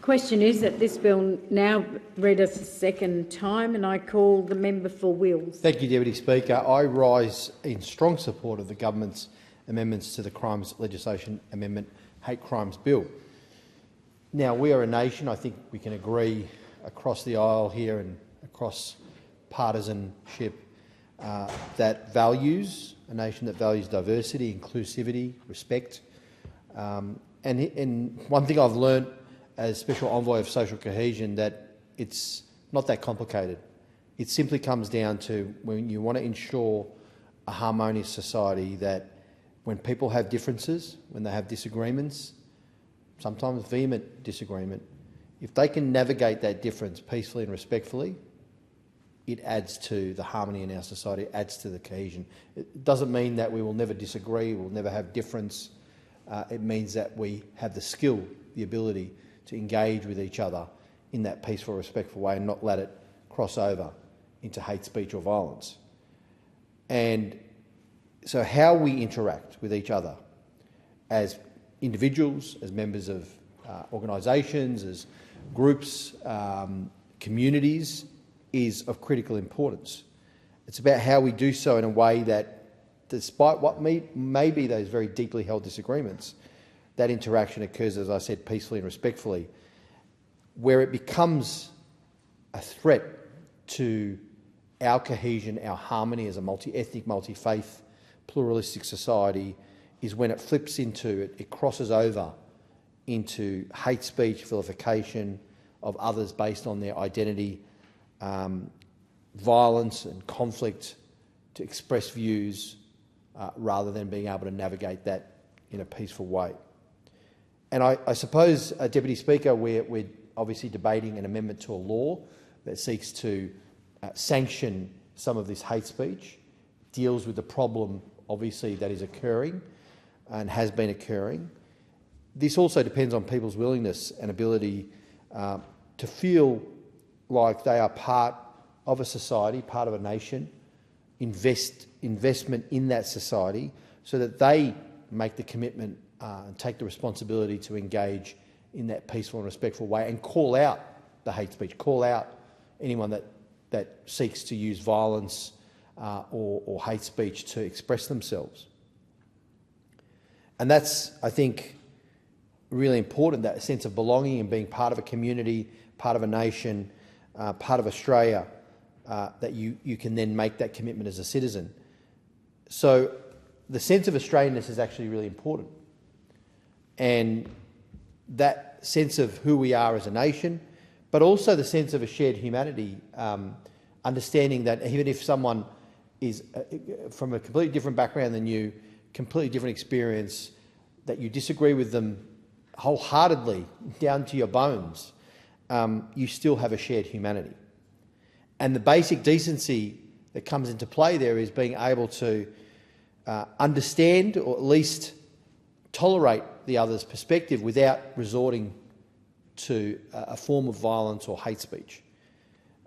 Question is that this bill now read a second time, and I call the member for Wills. Thank you, Deputy Speaker. I rise in strong support of the government's amendments to the Crimes Legislation Amendment Hate Crimes Bill. Now, we are a nation, I think we can agree across the aisle here and across partisanship, that values, a nation that values diversity, inclusivity, respect. And one thing I've learnt as Special Envoy of Social Cohesion, that it's not that complicated. It simply comes down to, when you want to ensure a harmonious society, that when people have differences, when they have disagreements, sometimes vehement disagreement, if they can navigate that difference peacefully and respectfully, it adds to the harmony in our society, it adds to the cohesion. It doesn't mean that we will never disagree, we'll never have difference. It means that we have the skill, the ability to engage with each other in that peaceful, respectful way and not let it cross over into hate speech or violence. And so how we interact with each other as individuals, as members of organisations, as groups, communities, is of critical importance. It's about how we do so in a way that, despite what may be those very deeply held disagreements, that interaction occurs, as I said, peacefully and respectfully. Where it becomes a threat to our cohesion, our harmony as a multi-ethnic, multi-faith, pluralistic society is when it flips into, it crosses over into hate speech, vilification of others based on their identity, violence and conflict to express views rather than being able to navigate that in a peaceful way. And I suppose, Deputy Speaker, we're obviously debating an amendment to a law that seeks to sanction some of this hate speech, deals with the problem, obviously, that is occurring and has been occurring. This also depends on people's willingness and ability to feel like they are part of a society, part of a nation, investment in that society, so that they make the commitment and take the responsibility to engage in that peaceful and respectful way and call out the hate speech, call out anyone that seeks to use violence or hate speech to express themselves. And that's, I think, really important, that sense of belonging and being part of a community, part of a nation, part of Australia, that you can then make that commitment as a citizen. So the sense of Australianness is actually really important. And that sense of who we are as a nation, but also the sense of a shared humanity, understanding that even if someone is from a completely different background than you, completely different experience, that you disagree with them wholeheartedly, down to your bones, you still have a shared humanity. And the basic decency that comes into play there is being able to understand, or at least tolerate, the other's perspective without resorting to a form of violence or hate speech.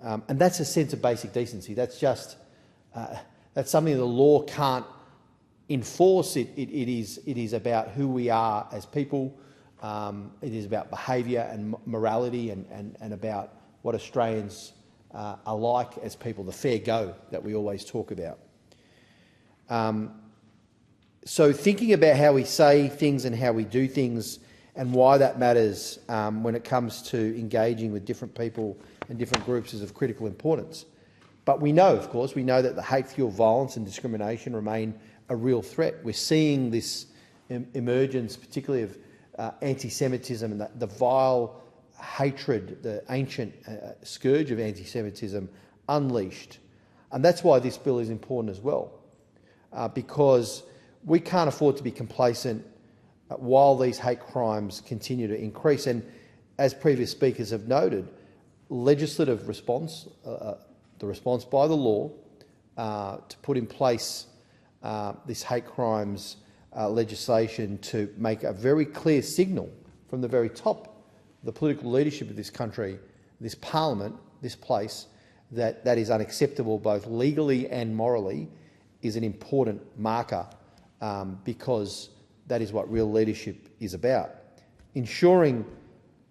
And that's a sense of basic decency. That's just that's something the law can't enforce. It is about who we are as people. It is about behaviour and morality and about what Australians are like as people, the fair go that we always talk about. So thinking about how we say things and how we do things and why that matters when it comes to engaging with different people and different groups is of critical importance. But we know, of course, that the hate-fueled violence and discrimination remain a real threat. We're seeing this emergence, particularly of anti-Semitism and the vile hatred, the ancient scourge of anti-Semitism unleashed. And that's why this bill is important as well, because we can't afford to be complacent while these hate crimes continue to increase. And as previous speakers have noted, legislative response, the response by the law to put in place this hate crimes legislation to make a very clear signal from the very top of the political leadership of this country, this parliament, this place, that is unacceptable both legally and morally, is an important marker, because that is what real leadership is about. Ensuring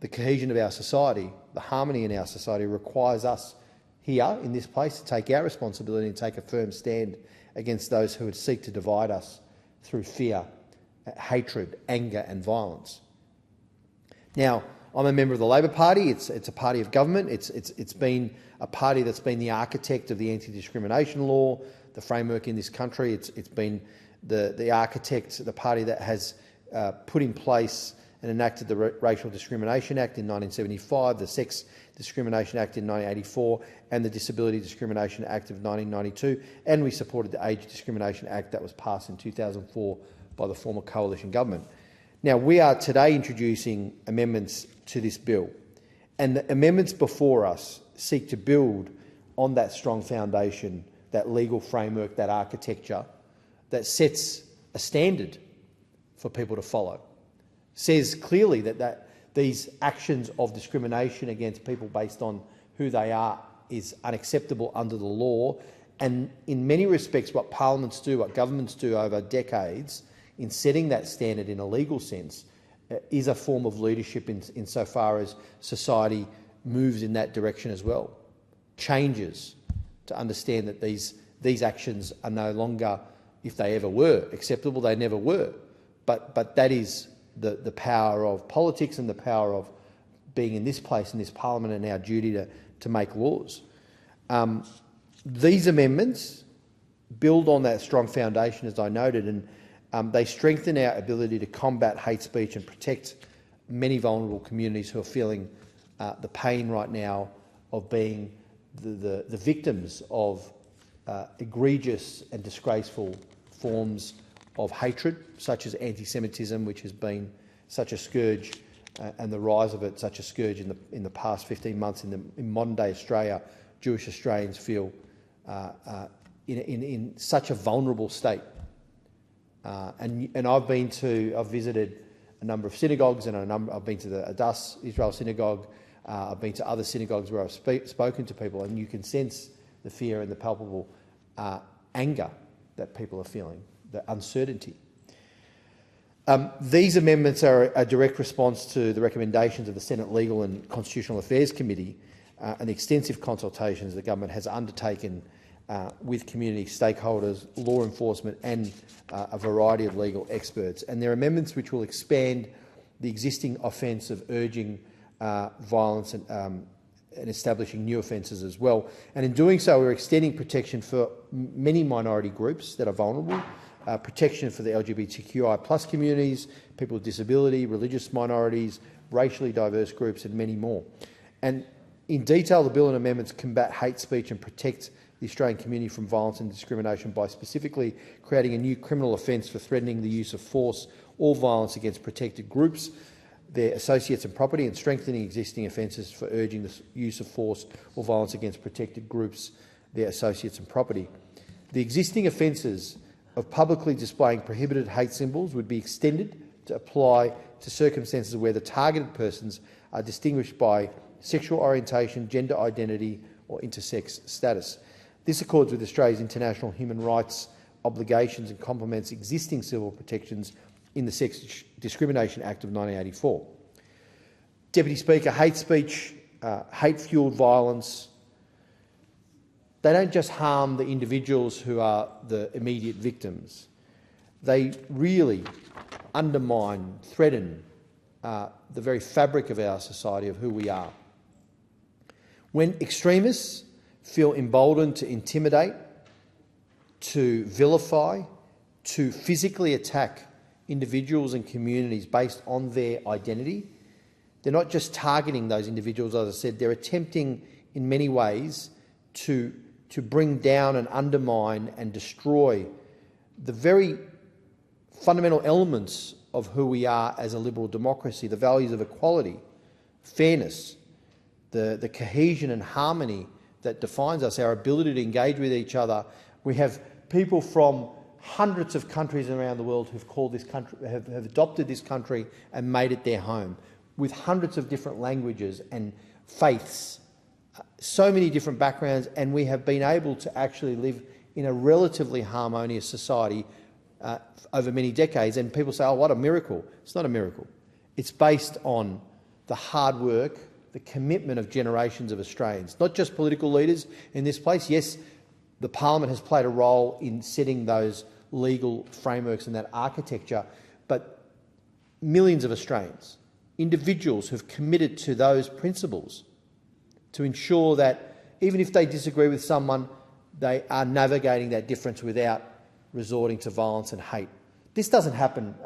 the cohesion of our society, the harmony in our society requires us here in this place to take our responsibility and take a firm stand against those who would seek to divide us through fear, hatred, anger and violence. Now, I'm a member of the Labor Party. It's a party of government. It's been a party that's been the architect of the anti-discrimination law, the framework in this country. It's been the architect, the party that has put in place and enacted the Racial Discrimination Act in 1975, the Sex Discrimination Act in 1984 and the Disability Discrimination Act of 1992, and we supported the Age Discrimination Act that was passed in 2004 by the former coalition government. Now, we are today introducing amendments to this bill, and the amendments before us seek to build on that strong foundation, that legal framework, that architecture that sets a standard for people to follow. Says clearly that these actions of discrimination against people based on who they are is unacceptable under the law, and in many respects what parliaments do, what governments do over decades in setting that standard in a legal sense is a form of leadership insofar as society moves in that direction as well, changes to understand that these actions are no longer, if they ever were, acceptable. They never were, but that is the power of politics and the power of being in this place, in this parliament, and our duty to make laws. These amendments build on that strong foundation, as I noted, and they strengthen our ability to combat hate speech and protect many vulnerable communities who are feeling the pain right now of being the victims of egregious and disgraceful forms of hatred, such as anti-Semitism, which has been such a scourge, and the rise of it such a scourge in the past 15 months in modern-day Australia. Jewish Australians feel in such a vulnerable state. And I've visited a number of synagogues, and I've been to the Adass Israel Synagogue. I've been to other synagogues where I've spoken to people, and you can sense the fear and the palpable anger that people are feeling, the uncertainty. These amendments are a direct response to the recommendations of the Senate Legal and Constitutional Affairs Committee and the extensive consultations the government has undertaken with community stakeholders, law enforcement and a variety of legal experts. And they're amendments which will expand the existing offence of urging violence and establishing new offences as well. And in doing so, we're extending protection for many minority groups that are vulnerable, protection for the LGBTQI+ communities, people with disability, religious minorities, racially diverse groups and many more. And in detail, the bill and amendments combat hate speech and protect the Australian community from violence and discrimination by specifically creating a new criminal offence for threatening the use of force or violence against protected groups, their associates and property, and strengthening existing offences for urging the use of force or violence against protected groups, their associates and property. The existing offences of publicly displaying prohibited hate symbols would be extended to apply to circumstances where the targeted persons are distinguished by sexual orientation, gender identity or intersex status. This accords with Australia's international human rights obligations and complements existing civil protections in the Sex Discrimination Act of 1984. Deputy Speaker, hate speech, hate-fuelled violence, they don't just harm the individuals who are the immediate victims. They really undermine, threaten the very fabric of our society, of who we are. When extremists feel emboldened to intimidate, to vilify, to physically attack individuals and communities based on their identity, they're not just targeting those individuals, as I said, they're attempting in many ways to bring down and undermine and destroy the very fundamental elements of who we are as a liberal democracy, the values of equality, fairness, the cohesion and harmony that defines us, our ability to engage with each other. We have people from hundreds of countries around the world who've called this country, have adopted this country and made it their home, with hundreds of different languages and faiths, so many different backgrounds, and we have been able to actually live in a relatively harmonious society over many decades. And people say, oh, what a miracle. It's not a miracle. It's based on the hard work, the commitment of generations of Australians, not just political leaders in this place. Yes, the parliament has played a role in setting those legal frameworks and that architecture, but millions of Australians, individuals who've committed to those principles to ensure that even if they disagree with someone, they are navigating that difference without resorting to violence and hate. This doesn't happen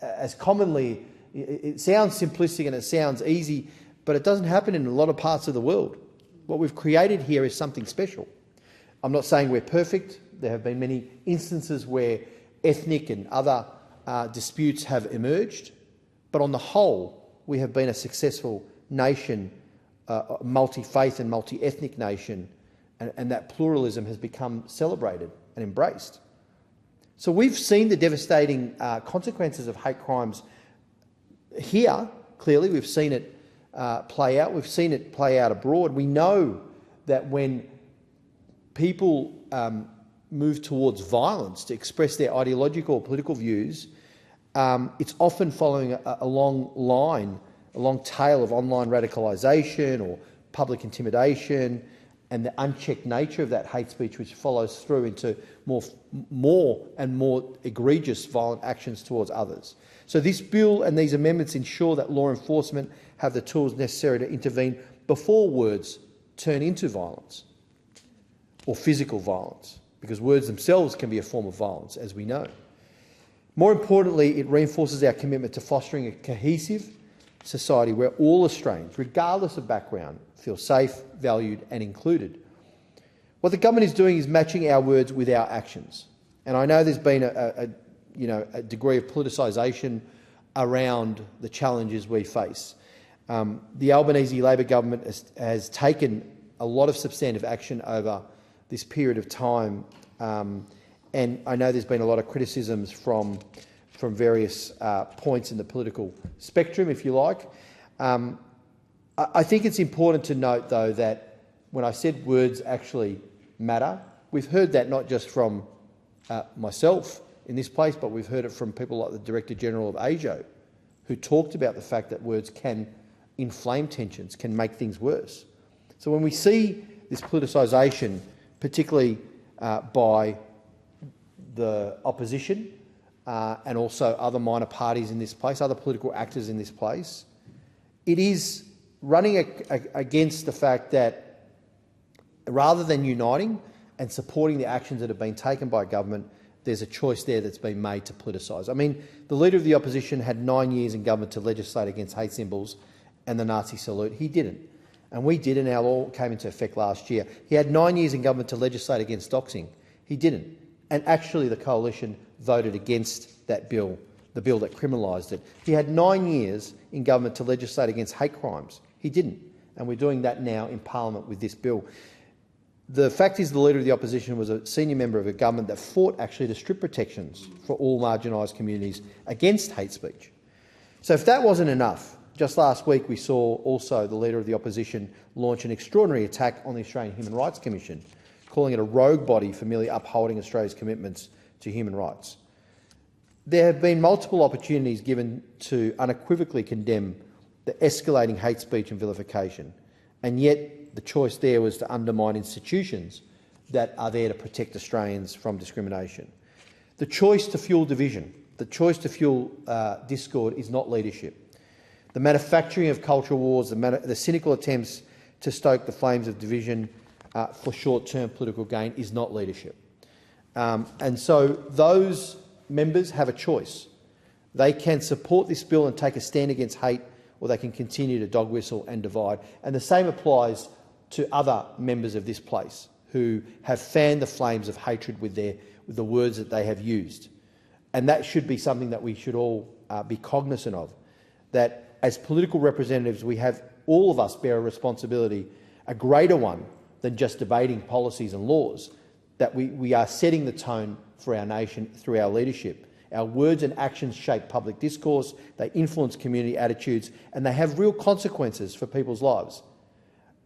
as commonly. It sounds simplistic and it sounds easy, but it doesn't happen in a lot of parts of the world. What we've created here is something special. I'm not saying we're perfect. There have been many instances where ethnic and other disputes have emerged, but on the whole, we have been a successful nation, a multi-faith and multi-ethnic nation, and that pluralism has become celebrated and embraced. So we've seen the devastating consequences of hate crimes here. Clearly, we've seen it play out. We've seen it play out abroad. We know that when people move towards violence to express their ideological or political views, it's often following a long tail of online radicalisation or public intimidation, and the unchecked nature of that hate speech, which follows through into more and more egregious violent actions towards others. So this bill and these amendments ensure that law enforcement have the tools necessary to intervene before words turn into violence or physical violence, because words themselves can be a form of violence, as we know. More importantly, it reinforces our commitment to fostering a cohesive society where all Australians, regardless of background, feel safe, valued and included. What the government is doing is matching our words with our actions. And I know there's been a degree of politicisation around the challenges we face. The Albanese Labor government has taken a lot of substantive action over this period of time, and I know there's been a lot of criticisms from various points in the political spectrum, if you like. I think it's important to note, though, that when I said words actually matter, we've heard that not just from myself in this place, but we've heard it from people like the Director General of ASIO, who talked about the fact that words can inflame tensions, can make things worse. So when we see this politicisation, particularly by the opposition and also other minor parties in this place, other political actors in this place, it is running against the fact that rather than uniting and supporting the actions that have been taken by government, there's a choice there that's been made to politicise. I mean, the Leader of the Opposition had 9 years in government to legislate against hate symbols and the Nazi salute. He didn't. And we did, and our law came into effect last year. He had 9 years in government to legislate against doxing. He didn't. And actually the coalition voted against that bill, the bill that criminalised it. He had 9 years in government to legislate against hate crimes. He didn't. And we're doing that now in Parliament with this bill. The fact is the Leader of the Opposition was a senior member of a government that fought actually to strip protections for all marginalised communities against hate speech. So if that wasn't enough, just last week we saw also the Leader of the Opposition launch an extraordinary attack on the Australian Human Rights Commission, calling it a rogue body for merely upholding Australia's commitments to human rights. There have been multiple opportunities given to unequivocally condemn the escalating hate speech and vilification, and yet the choice there was to undermine institutions that are there to protect Australians from discrimination. The choice to fuel division, the choice to fuel discord is not leadership. The manufacturing of cultural wars, the cynical attempts to stoke the flames of division for short-term political gain is not leadership. And so those members have a choice. They can support this bill and take a stand against hate, or they can continue to dog whistle and divide. And the same applies to other members of this place who have fanned the flames of hatred with the words that they have used. And that should be something that we should all be cognizant of, that as political representatives we have, all of us bear a responsibility, a greater one than just debating policies and laws, that we are setting the tone for our nation through our leadership. Our words and actions shape public discourse, they influence community attitudes, and they have real consequences for people's lives.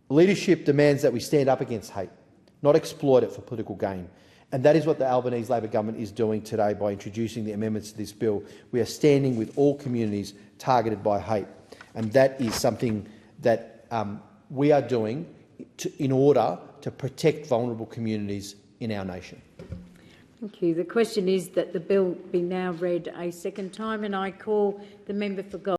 Leadership demands that we stand up against hate, not exploit it for political gain. And that is what the Albanese Labor government is doing today by introducing the amendments to this bill. We are standing with all communities targeted by hate. And that is something that we are doing in order to protect vulnerable communities in our nation. Thank you. The question is that the bill be now read a second time, and I call the member for Gold.